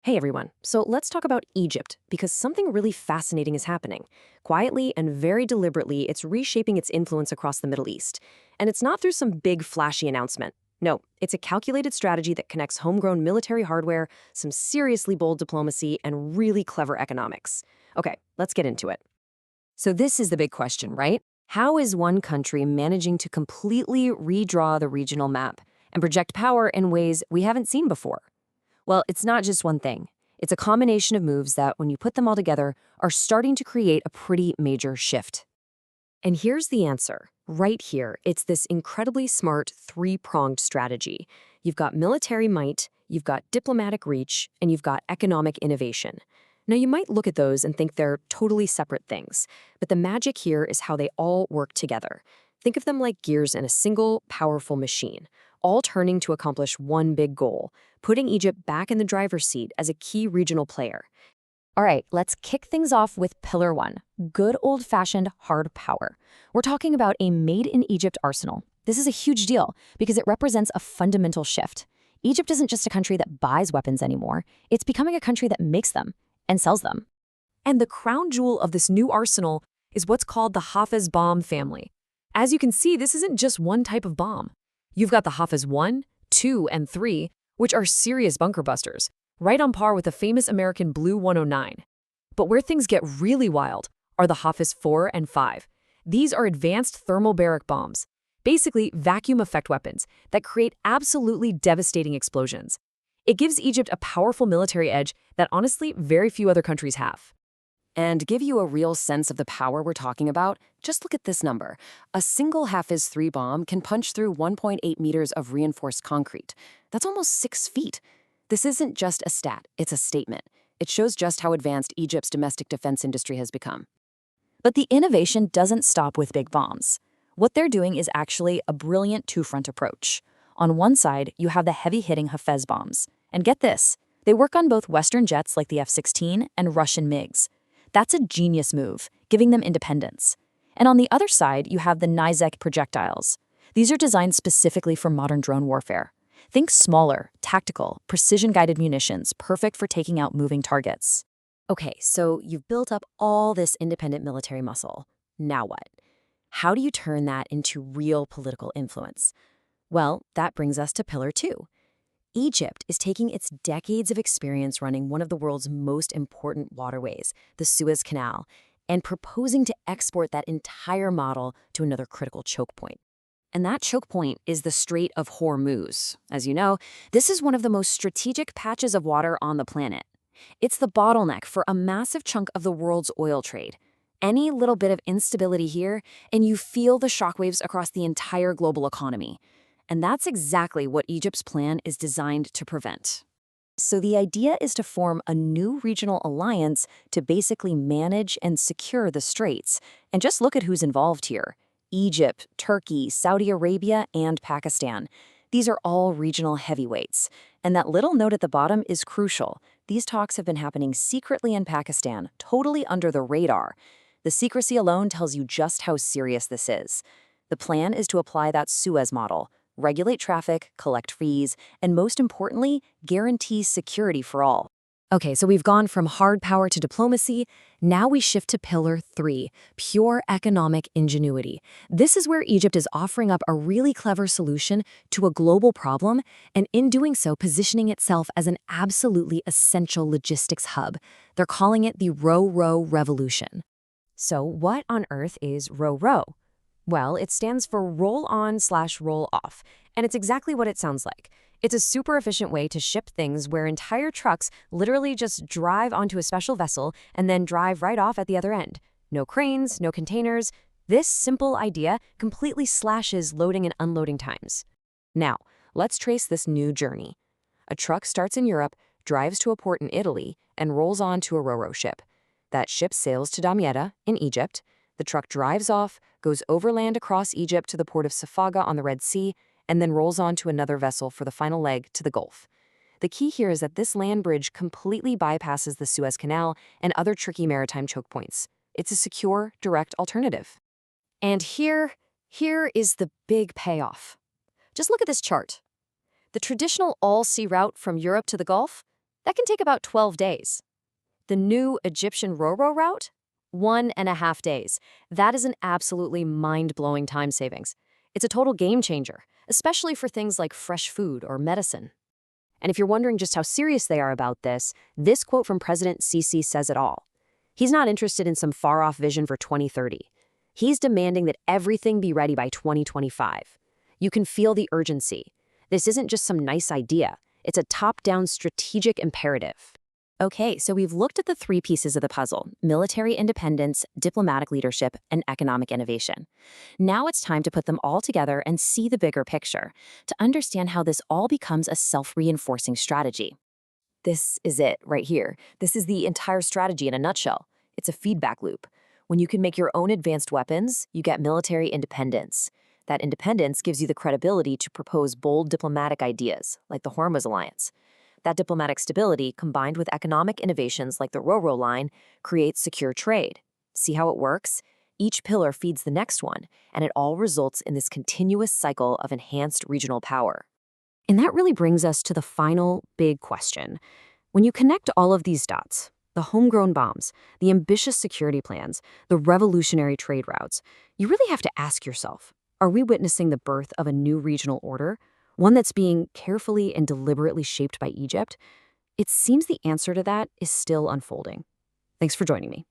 Hey everyone, so let's talk about Egypt, because something really fascinating is happening. Quietly and very deliberately, it's reshaping its influence across the Middle East. And it's not through some big, flashy announcement. No, it's a calculated strategy that connects homegrown military hardware, some seriously bold diplomacy, and really clever economics. Okay, let's get into it. So this is the big question, right? How is one country managing to completely redraw the regional map and project power in ways we haven't seen before? Well, it's not just one thing. It's a combination of moves that, when you put them all together, are starting to create a pretty major shift. And here's the answer. Right here, it's this incredibly smart three-pronged strategy. You've got military might, you've got diplomatic reach, and you've got economic innovation. Now, you might look at those and think they're totally separate things, but the magic here is how they all work together. Think of them like gears in a single, powerful machine, all turning to accomplish one big goal, putting Egypt back in the driver's seat as a key regional player. All right, let's kick things off with Pillar 1, good old-fashioned hard power. We're talking about a made-in-Egypt arsenal. This is a huge deal because it represents a fundamental shift. Egypt isn't just a country that buys weapons anymore. It's becoming a country that makes them and sells them. And the crown jewel of this new arsenal is what's called the Hafez bomb family. As you can see, this isn't just one type of bomb. You've got the Hafez 1, 2, and 3, which are serious bunker busters, right on par with the famous American Blue 109. But where things get really wild are the Hafez 4 and 5. These are advanced thermobaric bombs, basically vacuum effect weapons that create absolutely devastating explosions. It gives Egypt a powerful military edge that honestly very few other countries have. And to give you a real sense of the power we're talking about, just look at this number. A single Hafez 3 bomb can punch through 1.8 meters of reinforced concrete. That's almost 6 feet. This isn't just a stat, it's a statement. It shows just how advanced Egypt's domestic defense industry has become. But the innovation doesn't stop with big bombs. What they're doing is actually a brilliant two-front approach. On one side, you have the heavy-hitting Hafez bombs. And get this, they work on both Western jets like the F-16 and Russian MiGs. That's a genius move, giving them independence. And on the other side, you have the Naizak projectiles. These are designed specifically for modern drone warfare. Think smaller, tactical, precision-guided munitions, perfect for taking out moving targets. Okay, so you've built up all this independent military muscle. Now what? How do you turn that into real political influence? Well, that brings us to Pillar 2. Egypt is taking its decades of experience running one of the world's most important waterways, the Suez Canal, and proposing to export that entire model to another critical choke point. And that choke point is the Strait of Hormuz. As you know, this is one of the most strategic patches of water on the planet. It's the bottleneck for a massive chunk of the world's oil trade. Any little bit of instability here, and you feel the shockwaves across the entire global economy. And that's exactly what Egypt's plan is designed to prevent. So the idea is to form a new regional alliance to basically manage and secure the straits. And just look at who's involved here. Egypt, Turkey, Saudi Arabia, and Pakistan. These are all regional heavyweights. And that little note at the bottom is crucial. These talks have been happening secretly in Pakistan, totally under the radar. The secrecy alone tells you just how serious this is. The plan is to apply that Suez model, regulate traffic, collect fees, and most importantly, guarantee security for all. Okay, so we've gone from hard power to diplomacy. Now we shift to Pillar 3, pure economic ingenuity. This is where Egypt is offering up a really clever solution to a global problem, and in doing so, positioning itself as an absolutely essential logistics hub. They're calling it the Ro-Ro Revolution. So what on earth is Ro-Ro? Well, it stands for roll on/roll off, and it's exactly what it sounds like. It's a super efficient way to ship things where entire trucks literally just drive onto a special vessel and then drive right off at the other end. No cranes, no containers. This simple idea completely slashes loading and unloading times. Now, let's trace this new journey. A truck starts in Europe, drives to a port in Italy, and rolls on to a Ro-Ro ship. That ship sails to Damietta in Egypt. The truck drives off, goes overland across Egypt to the port of Safaga on the Red Sea, and then rolls on to another vessel for the final leg to the Gulf. The key here is that this land bridge completely bypasses the Suez Canal and other tricky maritime choke points. It's a secure, direct alternative. And here is the big payoff. Just look at this chart. The traditional all-sea route from Europe to the Gulf, That can take about 12 days. The new Egyptian Ro-Ro route? 1.5 days. That is an absolutely mind-blowing time savings. It's a total game changer, especially for things like fresh food or medicine. And if you're wondering just how serious they are about this quote from President Sisi says it all. He's not interested in some far-off vision for 2030. He's demanding that everything be ready by 2025. You can feel the urgency. This isn't just some nice idea. It's a top-down strategic imperative. Okay, so we've looked at the three pieces of the puzzle: military independence, diplomatic leadership, and economic innovation. Now it's time to put them all together and see the bigger picture, to understand how this all becomes a self-reinforcing strategy. This is it right here. This is the entire strategy in a nutshell. It's a feedback loop. When you can make your own advanced weapons, you get military independence. That independence gives you the credibility to propose bold diplomatic ideas, like the Hormuz alliance. That diplomatic stability, combined with economic innovations like the Ro-Ro line, creates secure trade. See how it works? Each pillar feeds the next one, and it all results in this continuous cycle of enhanced regional power. And that really brings us to the final big question. When you connect all of these dots, the homegrown bombs, the ambitious security plans, the revolutionary trade routes, you really have to ask yourself, are we witnessing the birth of a new regional order? One that's being carefully and deliberately shaped by Egypt? It seems the answer to that is still unfolding. Thanks for joining me.